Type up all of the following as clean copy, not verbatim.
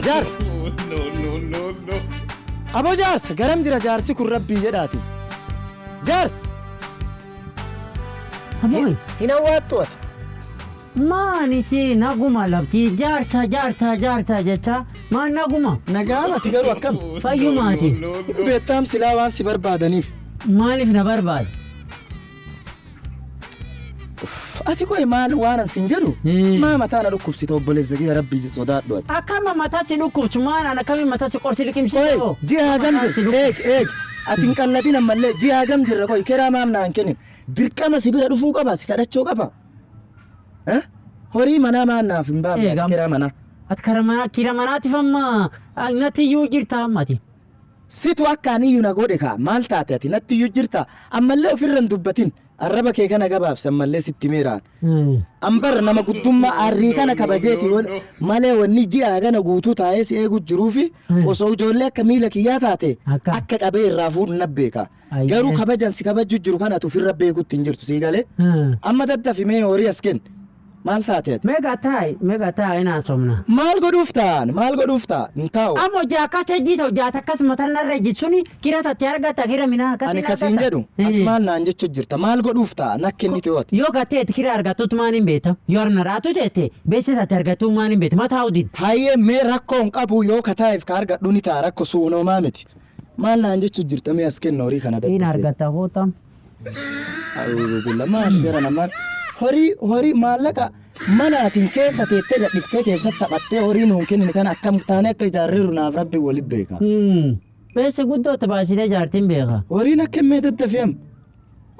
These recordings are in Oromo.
جارس أبو جارس قرم جرا جارسي كل ربي جداتي جارس أبوي هنا واتوت ما نسي نقوم لبتي جارتا جتا ما نقوم نقامة تقروا كم فيوماتي بيتام سلاوان سبر بادنيف مالف نبرباد أتي كوي مال وانا سنجرو ما متانا ركوب سيتو بوليزة يا ربي صدات دوت أكمل متى لكم شمان أنا كمل متى قرصي لكم شيء جيها جمجر هيك أتين كالذين ملء جيها جمجر كوي كرام أمنا أنكنين بركما سبيرة رفوق أبا سكرت شوك أبا ها هوري منا ما نافين باب كرامنا كرامنا تفهم نتي يوجر تامتي سيتو أكاني ينقودك مال تاتي نتي يوجرتا أما اللي أفرن دبتين الربا كيكنا قباب سما اللي ست ميران أمبر نما قدوما أريكنا كبجيتي مالي ونجي أغانا قوتو تايس إيقو جروفي وصوجو لك كميلة كياتاتي أكا قبير رافور نبيكا قارو كبجان سي كبجو جروكانا تفر ربيكو تنجرتو سيقالي أما دادا في مي هوري أسكن مال تاتيت ميغا تاي ناسومنا مال قدوفتا انتاو أمو جاكا سجيتو جاتا كاسمتنا رجيتسوني كيرا تتيارغا تغير منا أني كسين جدو أتمال نانجتو جرتا مال قدوفتا نكين نتوات يوغا تيت كيرا أرغتو تمانين بيتا يورنا راتو تيتي بيسي تتيارغتو مانين بيتا ما تاودين هاي مي ركون قبو يوكا تايف كارغا دوني تاركو سونو مامتي مال نانجتو جرتا مي أسكن نوري خانا دادتي إن أرغتا هوتام أعوذ بالله ما أنجرنا مال هوري مالك مناتين كيسة تيتجا دكتة كيسة تبتة هوري ممكن إن كان أكم تاني كجارير نافرب بيولد بيكا بس قدو تباسيلة جارتين بيكا هوري نكمل ميدت فيهم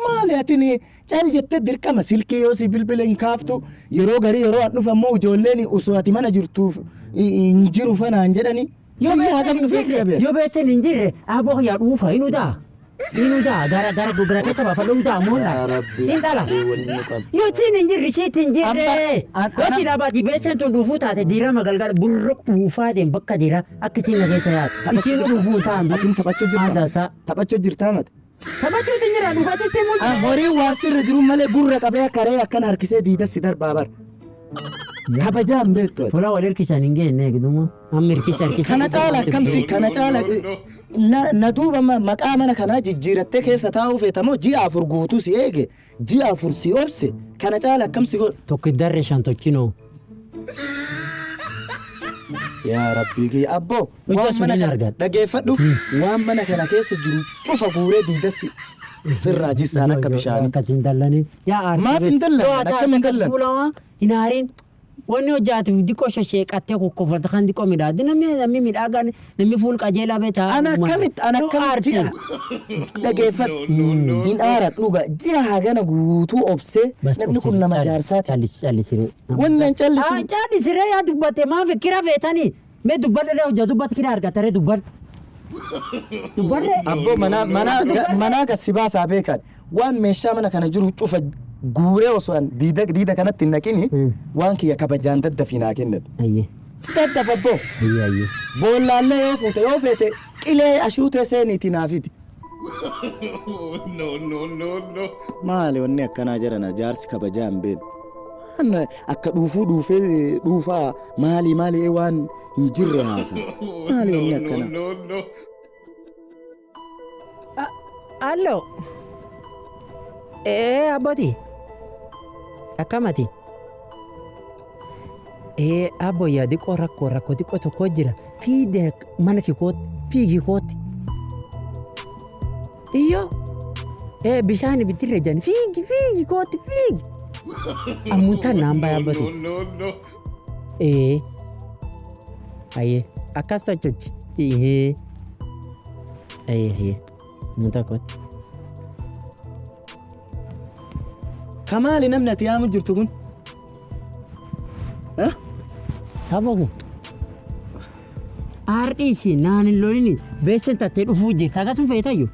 مالي أتني جال جت دركا مسيلكي يوسي بلبلين كافتو يرو غري يرو أنو فمو جوليني أسواتي مانا جرتو إنجيرو فانا أنجراني يو بيسن إنجير أبوه يروفا إنو دا دارا دوبرا كتبا فلو دا مولا إندالا يو سين إنجير رسيت إنجير وسي لابا دي بيسن تندوفو تاتي ديرا مغلغال برق وفا دين بكا ديرا أكسين نغيسا إسين دوفو تاندو أتين تبچو جرتامت تبچو تنجيرا دوفا تتمو هوري وارسي رجرو مالي برق قبيا كاري أكن هركسي ديدا سيدر بابر كبجان بيتو فلا ولير كيسان إنجي نيك دوما أمير كيسان كان تعالى كمسي كان تعالى ندوب مقامنا كنا جيرتة كيسة تاو في تمو جي أفر قوتو سيئة جي أفر سيورسي كان تعالى كمسي قول توكي درشان توكينو يا ربي كي أبو دقي فدو وامنا كنا كيسة جرو شوف أقوري دي دسي سر جيسا نكا بشاني كتين دلاني يا عارف ما في ندلن نكا من دلن هنارين wanni hojjaatu dikko shasheeqattee kokkofarta kan dikko midhaadde namni midhaagaan namni fuul qajeelaa beetaa ana akkamitti dhageeffadhu hin aarat dhuga ji'a hagana guutuu obsee namni kun nama jaarsaati callisiree wannan callisiree yaa dubbatte maa fikira feetanii mee dubbadhe hojjaa dubbatti kira argatare dubbadhe abboo manaa gassi baasaa beekan waan meeshaa mana kana jiru cufa guuree osoo diida kanatti hin naqini waan kiyya kabajaan daddafinaa kennate. Daddafa boo. Boollaallee yoo feete qilee ashuutee seeniiti naafiti. Maali wanni akkanaa jirana jaarsi kabajaan been. Akka dhuufaa maali waan hin jirre haasa. Maali wanni akkanaa. Allo. Abboti. Akkamati. Abbo yaa diqoo rakkoo diqoo tokko jira. Fiidee mana fiigii kooti. Iyyo. Bishaan bitirre jan fiigi kooti fiigi. Ammuntaan naan baay'ee abboti. Ayyee akkas sochochi. Ayyee ammuntaan kooti. Kamaali namni ati yaamu jirtu kun? Taphoo aardhiisi naan hin lolini beessen tattee dhufuu jirta akkasuma feetayyo.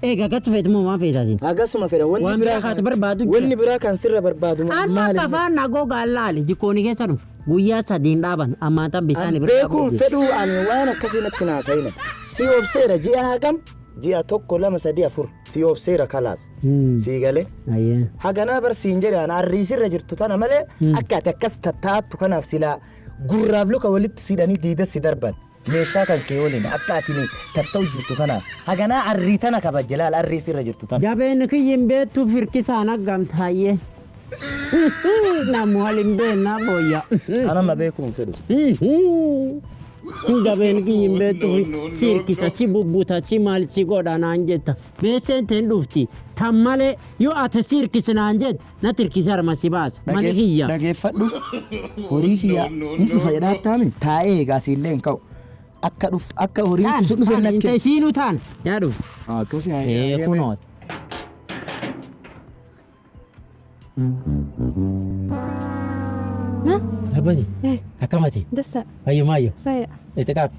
Egaa akkasuma feetu moo maal feetaatiin? Akkasuma fedha wanni biraa kan sirra barbaadu maali? Amma afaan nagoo gaalaali jikkooni keessa dhufu guyyaa sadiin dhaaban ammaatan bishaan bira beekuun fedhuu ani waan akkasii natti naasayina si obseera ji'a hagam ji'a tokko lama sadii afur si obseera kalaas sii galee haganaa barsiin jedhaan arriisirra jirtu tana malee akka ati akkas tattaattu kanaaf silaa gurraaf luka walitti siidhanii diida si darban meeshaa kan kee waliin akka ati tatta'u jirtu kanaaf haganaa arrii tana kabajje laal arriisirra jirtu tana. Jabeen kiyyin beektu firkisaan aggamtaayyee. Namu waliin beeknaa booyya. Anama beekuun fedhu. Jabeen kiyyin beektu sirkisa si bubbuta si maal si godha naan jetta. Beeseen teen dhufti. Tan malee yoo ati sirkisi naan jette na tirkisi harma si baasa. Mani kiyya. Dhageeffadhu. Horii kiyya hin dhufa jedhaa taami taa'ee eegaa siillee hin ka'u. Akka horii sun dhufe nakke. Taan siinuu taan yaa dhufu. Akkasii haa kunoot. Na? Abasi. Akkamati. Dasa. Fayyumaayyoo. Faya. Itti qaab.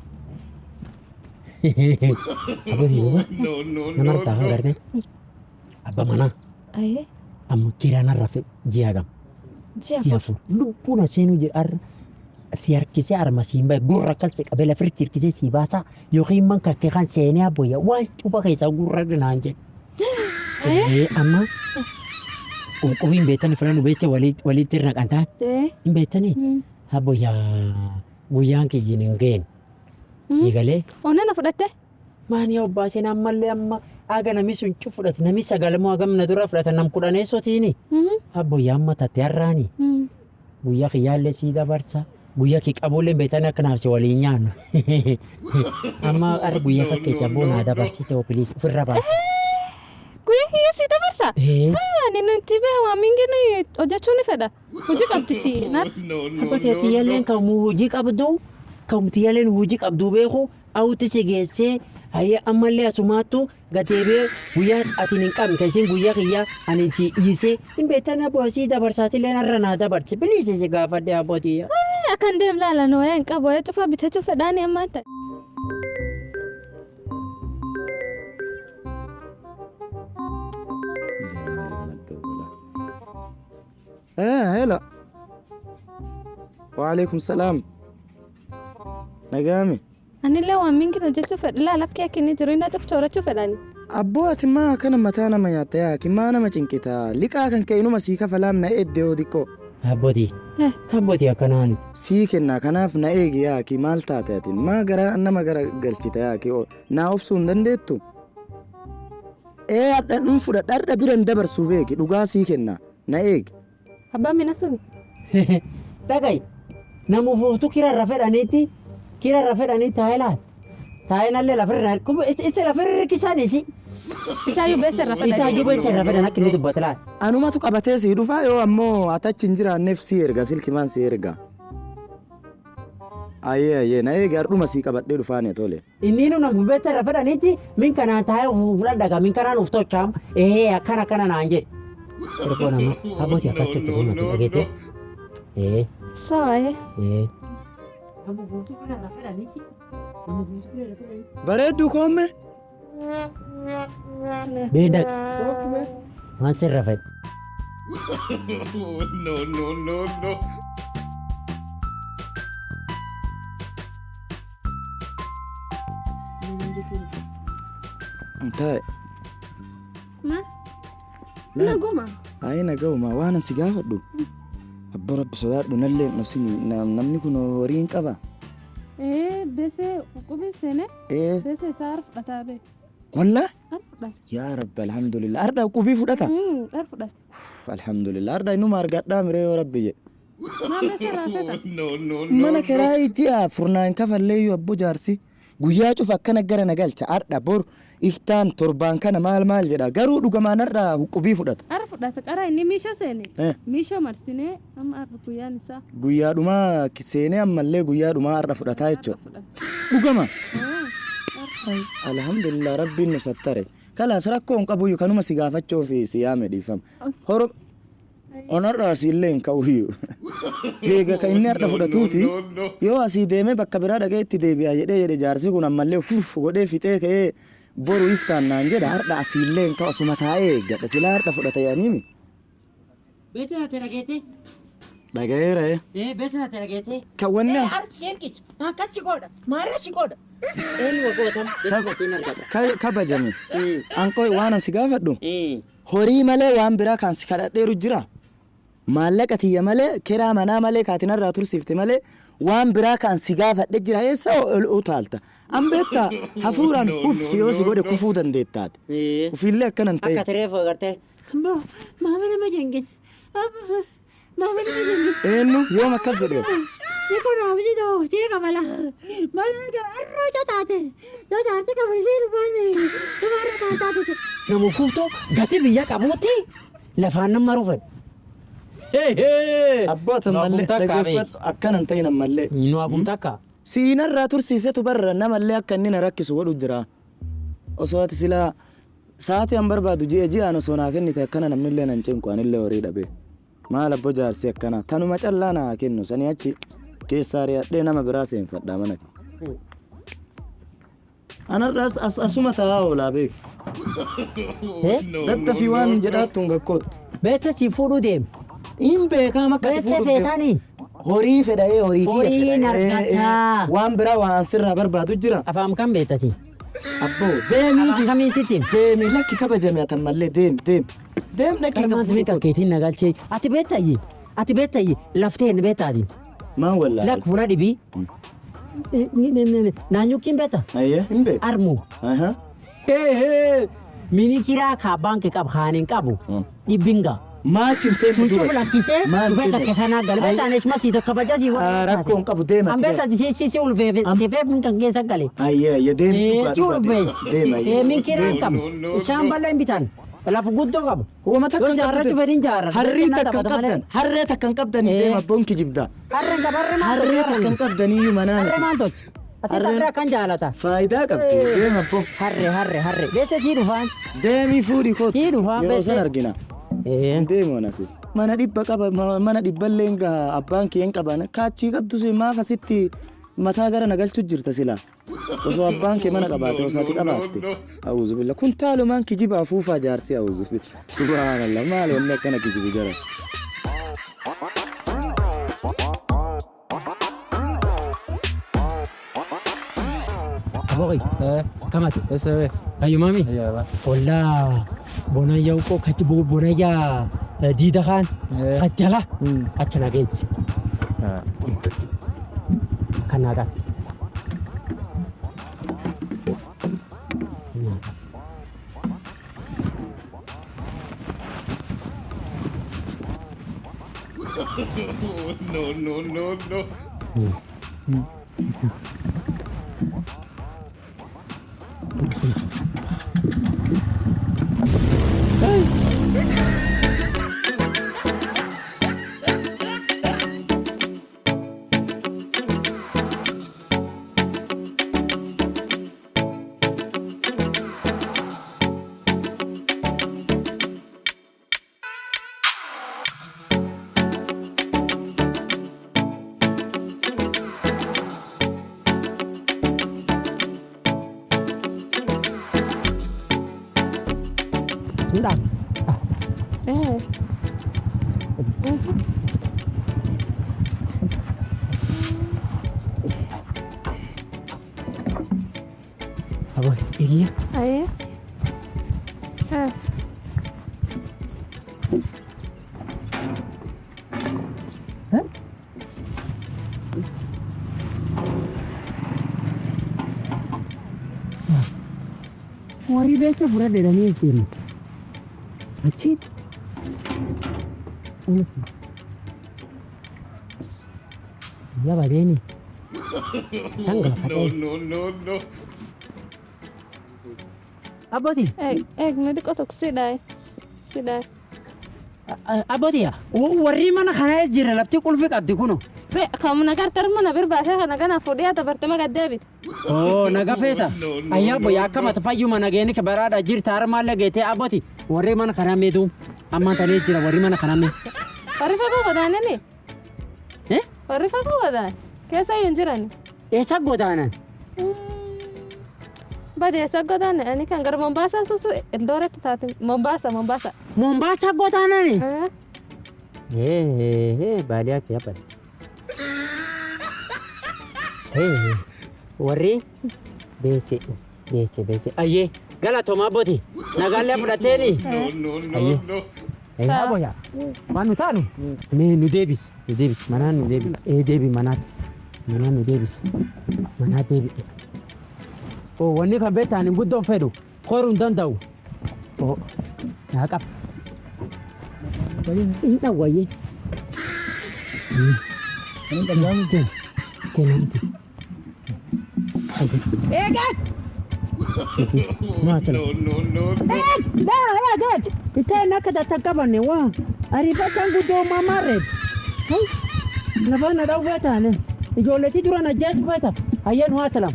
Abasi duuba. Nama harkaa agartee. Abba manaa. Aye. Amma kiraan har'a fe ji'a gam. Ji'a fur. Lubbuun aseenuu jira har'a. Si harkisee harmasiin bahe gurra akkas qabee lafirratti hirkisee si baasaa yookiin man kakkee kan seenee abboyya waan cufa keessaa gurra naan jedhe. Amma qubiin beektanii filan beekse walitti irra qantaan hin beektanii abboyyaa guyyaan kiyyin hin geenye. Eegalee. Onnee na fudhatte? Maani obbaaseen ammallee amma aga nami sun fudhate nami sagalamoo hagamna dura fudhatan nam kudhaneessotiini. Abboyyaa amma tatte har'aani. Guyyaa kiyyaallee sii dabarsa. Guyyaa kee qaboolleen beektan akka naaf si waliin nyaannu. Amma ara guyyaa fakkeenya boonaa dabarsite ofilis ofirra baate. Guyyaa kiyya si dabarsa? Ani nuti bee waamingin hojjechuu ni fedha. Hojii qabdisi. Akkasii tiyyaaleen kan hojii qabdu kan tiyyaaleen hojii qabdu beeku awutti si geessee hayya ammallee asumaattu gateebee guyyaa ati hin qabne keessin guyyaa kiyyaa ani si dhiisee hin beektan abboosii dabarsaatillee har'a naa dabarse biliisi si gaafadhe abbootiya. Akan deem laalan waa'een qabu waa'ee cufa bitachuu fedhaani ammaa ta'e. Hello. Waalaikum salaam. Nagaami. Anillee waamingin hojjechuu fedha laala akka yakkinni jiru inni acuuf coorachuu fedhaani. Abboo ati maa kana mataa nama nyaatta yaaki maa nama cinqita liqaa kan ka'e inuma sii kafalaam na eeddee odiqqoo. Abbootii. Abbootii akkanaan. Sii kenna kanaaf na eegi yaaki maal taate atiin maa gara nama gara galchita yaaki naa obsuu hin dandeettu. Adhan fudhadha har'a biran dabarsuu beeki dhugaa sii kenna na eegi. Abbaan mina sun. Dhaga'i namu fuuftuu kirarra fedhaniitti kirarra fedhanii taa'ee laal. Taa'ee nallee lafirra isa lafirra rikkisaanis. Isaayyuu beeserra fedhan. Isaayyuu beeserra fedhan akka inni dubbatu laal. Anumatu qabatee sii dhufaa yoo ammoo atachi hin jiraanneef sii erga silkimaan sii erga. Ayyee na eegi hardhuma sii qabadhee dhufaani tole. Inni nu namu beeserra fedhaniitti min kanaan taa'ee fudhadha min kanaan uf tochaam akkana naan jedhe. Ergoo nama abbootii akkas tokko mati dhageete. Sawaaye. Bareedduu koomme. Beeda. Maal sirra fedhe? No. Taa'e. Ma? Naguma. Ayi naguma waan si gaafadhu. Abbo rabbi sodaadhu nallee namni kun horiin qaba. Besee qubee seene. Besee isaa har'a fudhataa bee. Wallah? Har'a fudhata. Yaa rabbi alhamdulillah har'a qubii fudhata. Har'a fudhata. Alhamdulillah har'a inuma argadhaa miree yoo rabbi jedhe. Maa besee raafeta? Mana kiraa ji'a furnaan kafallee yoo abbo jaarsi. Guyyaa cufa akkana gara nagalcha har'a bor iftaan torbaan kana maal jedha garuu dhugamaan har'a qubii fudhata. Har'a fudhata qaraa inni miisha seene. Miisha marsinee amma har'a guyyaan isaa. Guyyaadhumaa seenee ammallee guyyaadhumaa har'a fudhataa jechuudha. Dhugama. Alhamdulillah rabbiin nu sattare. Kalaas rakkoo hin qabu kanuma si gaafachuu fi si yaame dhiifama. Horo onarraa siillee hin ka'uyyuu. Eega kan inni har'a fudhatuuti yoo asii deemee bakka biraa dhagee itti deebi'a jedhee jaarsi kun ammallee furf godhee fixee ka'ee boru iftaan naan jedha har'a asiillee hin ka'u asuma taa'ee eeggadha silaa har'a fudhata yaaniimi. Beesa ati dhageete? Dhagayeera. Beesa ati dhageete? Kan wanni. Arti seenkis akkasi godha maarra si godha. Eenyu wagootan beekmatiin argata. Kabajame. Anqoo waan asi gaafadhu. Horii malee waan biraa kan si kadhadheeru jira. Maallaqa tiyya malee kiraa manaa malee kaatinarraa tursiifte malee waan biraa kan si gaafadhe jira eessa utaalta. Ambeetta hafuuraan yoo si godhe kufuu dandeettaati. Ufiillee akkanan ta'e. Akka tireef agartee. Maama nama jengin. Maama nama jengin. Eenyu yoom akkas jedhee. Kun abdi doo sii qabala. Maala arroo jotaate. Jotaate kabarsii lubaane. Lubaarra taataatu. Nama fuuftoo gati biyya qabuuti lafaan nama rufe. Abboota mallee dhageeffadhu akkanan ta'in ammallee. Inni waa kumta akka. Siinarraa tursiisetu barra namallee akka inni na rakkisu godhu jira. Osoo ati silaa sa'aatii an barbaadu ji'aan osoo naa kennite akkana namnillee nan cinqu anillee horii dhabee. Maal abbo jaarsi akkana tanuma callaa naa kennu sanii achi keessaa ri'adhee nama biraa seenfadhaa mana kee. Anarraas asuma taa'aa oolaa beeku. Dattafii waan jedhaattu hin gakkoottu. Beessa si fuudhuu deemu. Hin beekaam akka ati Beessa fuudhuuf deemu. feetanii. Horii fedhee horii kiyya Horiin fedhee argataa. waan biraa waan sirraa barbaadu jira. Afaam kan beektati. Abboo deemii Afaan kamiin sitti? deemi lakki kabajame atan mallee deem dhaqii Qarmaan sibii kakkeetiin nagalchee. Ati beettayyi laftee hin beettaati. maan wallaahi Lakk fuula dhibii. Naanyukkiin beetta? ayyee hin beeku Armu. Mini kiraa kaabbaan kee qabu haaniin qabu. Dhibbinga. maatiin teemu Mucuu dura lakkisee Maal dhufee fedhe? takke kanaa galbee taanes masiito kabaja si rakkoon qabu deema Ambeeta si ulfeefe min kan keessa gale. ayyee deemi Si ulfees. Min kiraa hin qabu. Ishaan ballee hin bitan. Lafa guddoo qabu. Uuma takka Yoo jaarrachuu fedhin jaarra. harrii takka hin qabdan harree takka hin qabdan deema abboon kijibda Harreen gabarree maan harree takka hin qabdanii manaan Harree maan tolchi. Asitti harree akkan jaalata. faayidaa qabdi deema abboo Harree. Beessa sii dhufaan. deemii fuudhii kootu Sii dhufaan yeroo san beessa. argina deemoon asi mana dhibba qaba mana dhibballee abbaan kiyyan qaban kaachii qabdu si maaf asitti mataa gara nagalchu jirta sila osoo abbaan kee mana qabaate osoo ati qabaatte awuzu billa kun taalumaan kijiba afuufaa jaarsi awuzu billa subhaanallah maal wanni akkana kijibu jara Aboy. Kamati. Ayo mami. Ola. Bonaya uko kachi bonaya dida kan. Kachala. Kachala geetsi. Kanada. No. Sudah. Aboy, ini. Aye. Wari beca pura de dani sini. Acit. Ya badeni. Sangga pakai. No. Aboti. Nadi qotok sidai. Aboti ya. Wari mana kana jira lafti kulfi qabdi kuno. Fe kamuna kartar mana birbaasha kana gana fudhiya tabartama gaddeebit. Oh, naga feta. Ayya boy akkama tafayyu mana geeni ke barada jirta har malle geete aboti. Warri mana kana meetu. Amma tane jira warri mana kana me. Warri fagoo godaane ni. Eh? Warri fagoo godaan. Keessa hin jirani. Esa godaanan. Bade esa godaane ani kan gara Mombasa susu Eldoret taate Mombasa. Mombasa godaanan. Badia ke apa? Warri Beese. Ayyee galatoomaa booti. Nagaallee fudhatteeni. No, no, Aye. no. Aboya. Waan nu taanu? Nu deebis. Manaan nu deebis. Deebi manaatti. Manaan nu deebis. Manaa deebi. Wanni kan beektaan hin guddoon fedhu horuu hin danda'u. Naa qaba. Hin dhawwayyee. Hin dhawwaamu kennamuti. Eegaa! No, no, no, no. Dad! Iteen akka dachaa qabanne waa. Ariifataan guddoo mamarreed. Lafaan na dhawwee taane. Ijoolleetii duraan ajjeesu feeta. Hayyeen waa salam.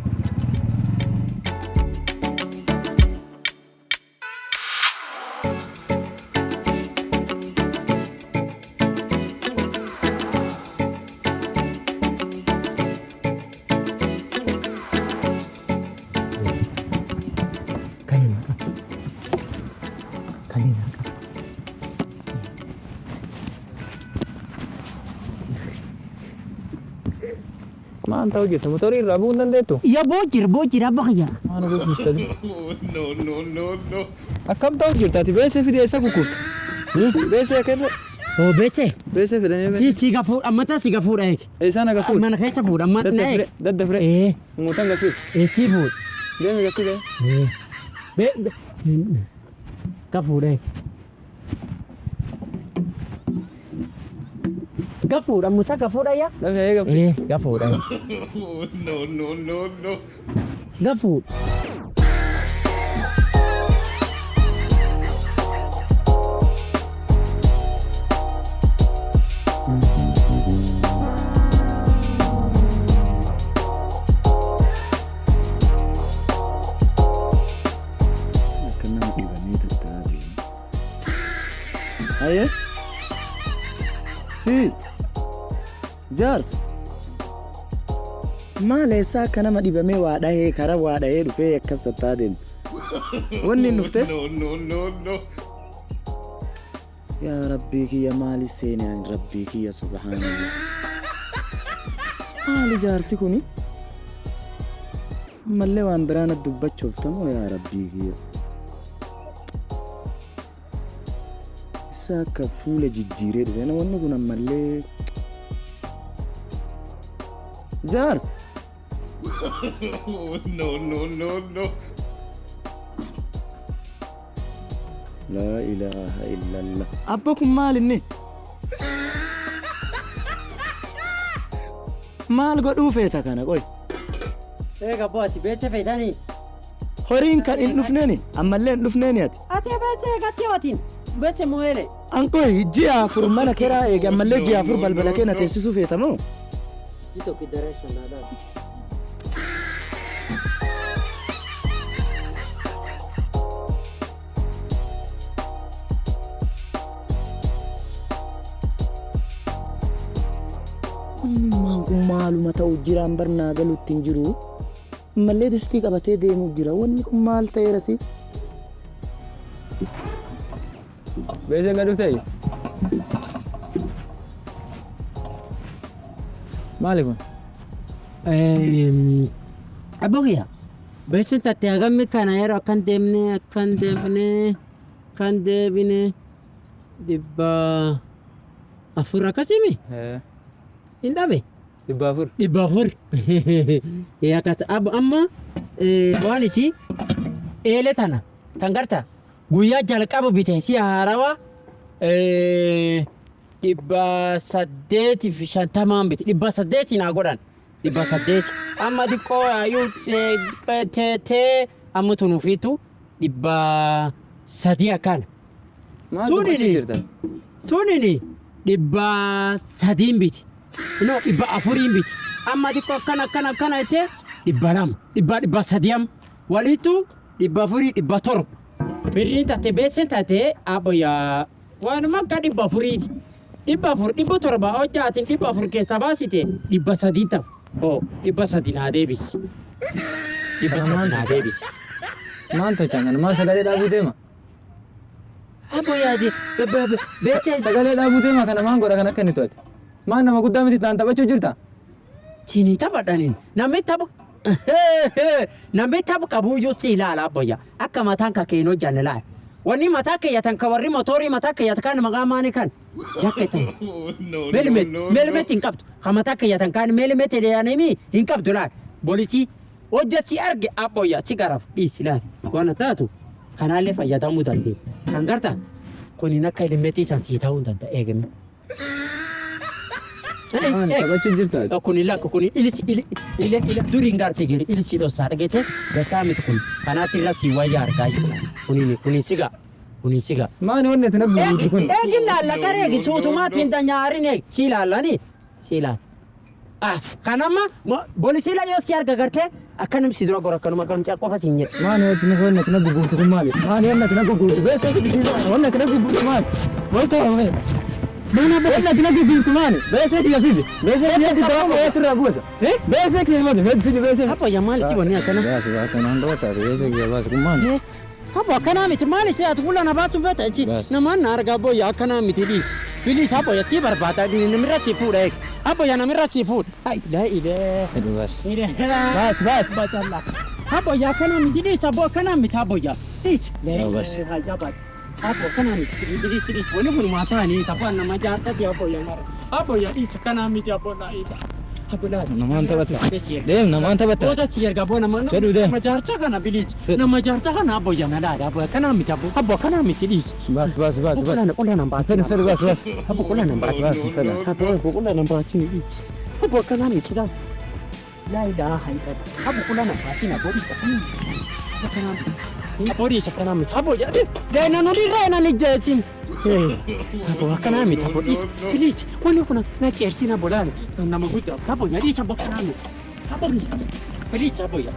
Maan tahu gitu, motorin rabun dan itu. Iya bojir apa kaya? Mana gue mustad. No, no, no, no. Akam tahu gitu, tapi biasa video saya kukut. Biasa kan? Oh bese. Biasa videonya. Si gafur, amata si gafur ek. Sana gafur. Mana kaya gafur, amata naik. Dada fre. Ngutang gafur. Seafood. Dia nggak gafur ya? Gafur ek. Gafur, amata gafur ya? Dah saya gafur. Gafur ek. No, no, no, no. Gafur. Aye? Si. Jars. Maal eessaa akka nama dhibamee waa dhahee karaa waa dhahee dhufee akkas tattaa deemu. Wanni hin dhufte? No, no, no, no. Yaa rabbii kiyya maaliif seenaan rabbii kiyya subhaanallah. Maali jaarsi kuni? Ammallee waan biraan dubbachuuf tamoo yaa rabbii kiyya. Isa akka fuula jijjiiree dhufe namoonni kun ammallee. Jaars. No, no, no, no. La ilaha illallah. Abba kun maal inni? Maal godhuu feeta kana qoy? Eega booti beese feetanii. Horiin kan hin dhufneeni ammallee hin dhufneeni ati. Ati beese gatti waatiin. Beese moo'eele. Ankoy ji'a afur mana keraa eege ammallee ji'a afur balbala keenya teessisuu feetamoo? Ito kidareeshan naadhaa. Waan kun maaluma ta'u jiraan barnaa galuutti hin jiru. Ammallee distii qabatee deemu jira. Wanni kun maal ta'eera si? Biasa nggak dufte. Maalif? Abogiya. Beese tatte hagammi kana yeroo akkan deebine dhibba afur akkasimi? Hin dhabe? Dhibba afur. Akkas amma waan isi eele tana kan garta guyyaa jalqaba bite si haarawaa dhibba 850 bite dhibba 8 naa godhan dhibba 8 amma xiqqoo ayyuu teetee amma tunuufiitu dhibba 3 akkana. Tunini dhibba 3 biti. No dhibba 4 biti. Amma xiqqoo akkana jettee dhibba 2 dhibba 3 waliitu dhibba 4 dhibba 7. Birriin taate beekseen taate abboyyaa waanuma akka dhibba 4 dhibba 4 dhibba 7 hojjaatiin dhibba 4 keessaa baasite dhibba 3 ta'u. Dhibba 3 naa deebisi. Dhibba 3 naa deebisi. Maanto jangan mas sagalee dhaabuu deema. Abboyyaa beekseen Sagalee dhaabuu deema kana maan godha kan akka inni to'ate. Maan nama guddaa miti taan taphachuu jirta. Sini taphadhaniin namni tapha Namni tapha qabu iyyuu ilaala abboyya. Akka mataan ka keenoo jaalala. Wanni mataa keeyyatan ka warri mootorii mataa keeyyatan kan maqaa maanii kan yakketan. Meelimet hin qabdu. Ka mataa keeyyatan kan meelimet deeyanimi hin qabdu laal. Boolisii hojjasi arge abboyya si garaaf dhiisi laal. Waan taatu kanaallee fayyadamuu dandeessa. Kan garta kuni akka elimetii san sii ta'uu danda'a eegame. Taphachuu jirta. Kuni lakka kuni ilisi duriin garte jiri ilisi dhoosaa dhageesse gataa miti kun kanaatti irratti wayyaa argaa jira. Kuni siga. Maani wanni ati nabbi guutu kun. Eegi laalla gareegi suutumaatiin danyaarin eegi si ilaallani si ilaalla. Kanamma boolisii la yoo si arga gartee akka namsi dura gora kanuma gamcaa qofa siin jedhe. Maani wanni ati nabbi guutu kun maali? Maani wanni ati nabbi guutu beessa wanni ati nabbi guutu maali? Waltaa Mana bella tina di kumani. Bese dia fidi. Bese dia di dalam ya terabusa. Bese ke mate fidi bese. Apa ya mali ti woni akana? Base nan rota bese ke base kumani. Apa akana miti mali se atukula na basu veta chi. Na man arga boya akana miti dis. Fili apa ya ti barbata di namira si food ek. Apa ya namira si food. Ai la ile. Bas. Bas batalla. Apa ya akana miti dis apa akana miti apa ya. Dis. Bas. Apa kana miti dis wani mata ni tapan nama jarta dia apa ya mara. Apa ya dis kana miti apa la ida. Apa la. Naman tabat. Dem naman tabat. Oda siar gabo nama. Nama jarta kana bilis. Nama jarta kana apa ya nada apa kana miti apa kana miti dis. Bas. Kula namba. Bas. Apa kula namba. Apa kula namba dis. Apa kana miti da. La ilaha illallah. Apa kula namba sina bodisa. Kana Apori sakana mit abo ya dena no dena ni jesin abo kana mit abo is please wani kuna na chersina bolan na maguta abo ya dis abo kana mit abo please abo ya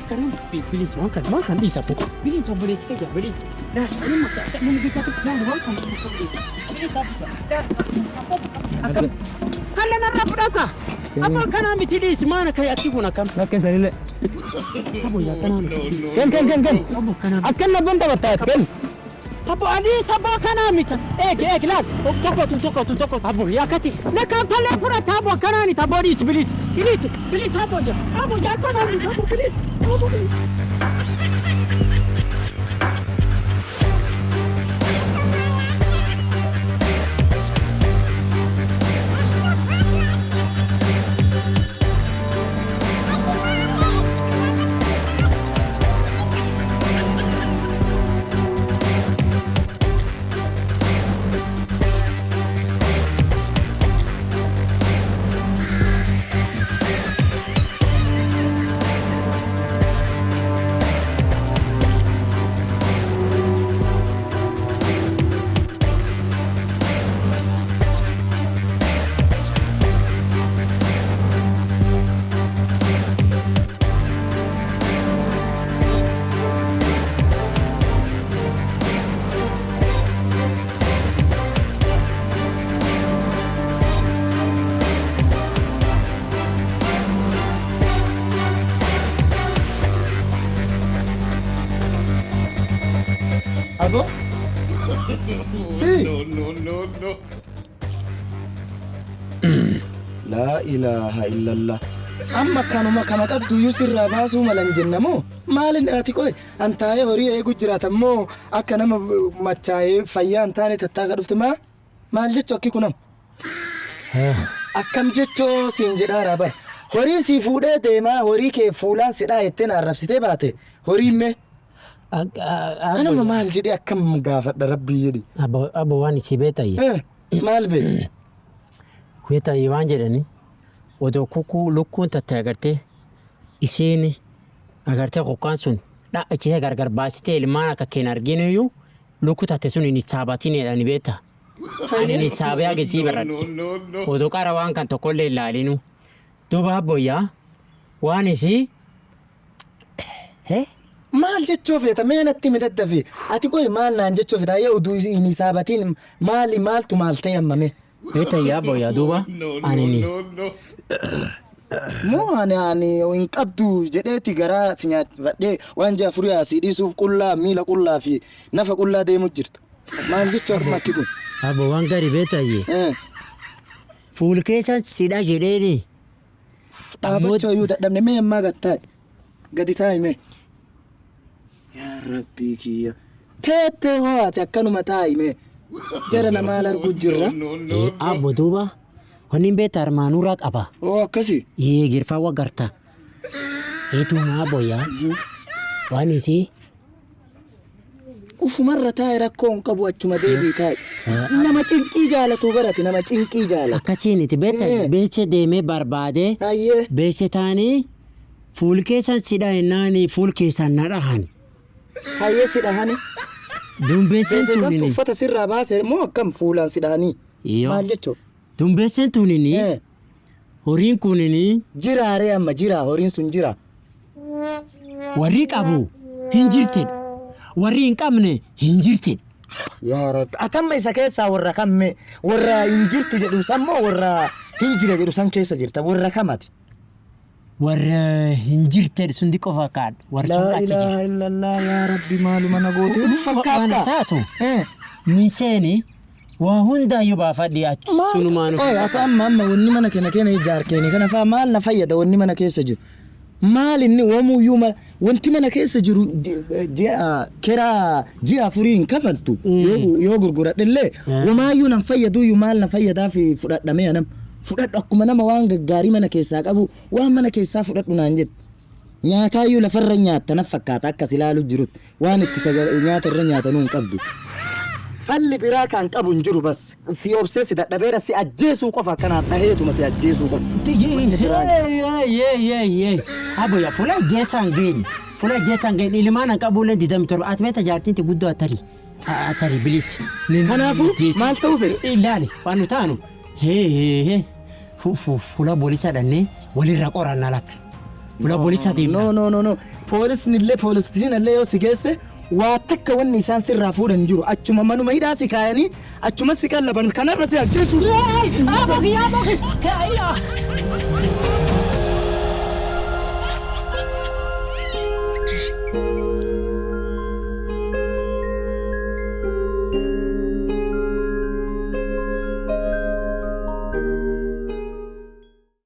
kana please wankan dis abo please abo please ya please na sini maka mun kita na wankan kala na rafdaka abo kana mit dis mana kai akibuna kam Lakin salile. abo ya kana Kan. abo kana Askan na banta batat kan. Apo ali sabo kana mita lad toko abo ya kati na kan pale fura tabo kana ni tabo dis bilis abo ya kana ni tabo bilis Abo? Si. No. La ilaha illallah. Amma kanuma kama qabdu yusirra baasu malan jennamoo maalin ati qoy antaaye horii eegu jiraatammoo akka nama machaa'ee fayyaa antaane tattaaqa dhufte maal jechuu akki kunam akkam jechoo siin jedhaara bar horii sii fuudhee deemaa horii kee fuulaan sidhaa jettee na arrabsitee baate horii mee anuma maal jedhee akkam gaafadha rabbii jedhi abo waan isi beetaye maal beet beetaye waan jedhani Odo kuku lukkuun tattee agartee isheen agartee qoqqaan sun dha'achiisa gargar baasitee ilmaan akka keen arginuyyuu lukkuu tattee sun inni saabaatiinidha ni beekta. Ani inni saabee agarsiis baradhe. Odo qara waan kan tokkollee ilaalinu. Duuba abboyyaa waan isii maal jechuu feeta mee natti midhaddafe ati qoy maal naan jechuu feeta yoo uduu inni saabaatiin maaltu maal ta'e ammame. Beekta yaa abboyyaa duuba ani ni. Moo ani hin qabdu jedheeti garaa si nyaachifadhee waan jaafurii asii dhiisuuf qullaa miila qullaa fi nafa qullaa deemu jirta. Maal jechuu akkuma akki kun? Abbo waan gadi beektayyee. Fuul keessan sidha jedheeni. Dhaabachuu iyyuu dadhabne mee ammaa gattaadhe. gadi taa'ime. Yaa rabbii kiyya. Teettee ho'aate akkanuma taa'ime. Jara na maal arguu jirra? Abbo duuba wanni beektaa armaanuuraa qaba. Oo akkasi. Girfaa wagarta. Eetumaa boyaa waan isii. Ufumarra taa'e rakkoo hin qabu achuma deebii taa'e. Nama cinqii jaalatu barate nama cinqii jaalatu. Akkasiin itti beektaa beeksee deemee barbaade Hayyee. beeksee taanii fuul keessan sidha ennaan fuul keessan na dhahan. Hayyee si dhahani. Dumbeesseen Beeksisaan tunini. uffata sirraa baase moo akkam fuulaan si dhahanii? Yoo. Maal jechuun? Dumbeesseen tunini horiin kunini Jiraaree amma jira horiin sun jira. warri qabu hin jirtedha. Warri hin qabne hin jirtedha. Yaa rabbi atamma isa keessaa warra kamme warra hin jirtu jedhu san moo warra hin jira jedhu san keessa jirta warra kamati? Warra hin jirtedha sundi qofa kaadha. Warri sun Laa achi jira. ilaaha illallah yaa rabbi maaluma na goote Waan fakkaata. taatu miseeni waa hundaayyuu baafadhi achi sunumaan Oye ati amma wanni mana keenya ijaar keenya kana faa maal na fayyada wanni mana keessa jiru? Maal inni oomuyyuu wanti mana keessa jiru keraa ji'a afurii hin kafaltu yoo gurguradhellee wamaayyuu nan fayyaduyyuu maal na fayyadaa fi fudhadhamee anam fudhadhu akkuma nama waan gaggaarii mana keessaa qabu waan mana keessaa fudhadhu naan jedhu. Nyaataayyuu lafarra nyaatta na fakkaata akkas ilaalu jirutti waan itti nyaata irra nyaatanuu hin qabdu. Falli biraa kan qabu hin jiru bas si obseessi dadhabeera si ajjeesuu qofa akkanaan dhaheetuma si ajjeesuu qofa. Aboya fuula jeesaan geenye fuula jeesaan geenye ilmaan an qabuuleen 27 ati beekta jaartinti guddoo atari bilisi. Kanaafuu maal ta'uu fedhe? Ilaali waan nu taanu fuula boolisaa dhannee walirra qorannaa lakka. Fuula boolisaa deemna. No. Poolistiin illee yoo si geesse waa takka wanni isaan sirraa fuudhan jiru achuma manuma hidhaa si kaayanii achuma si qallaban kanarra si ajjeesu.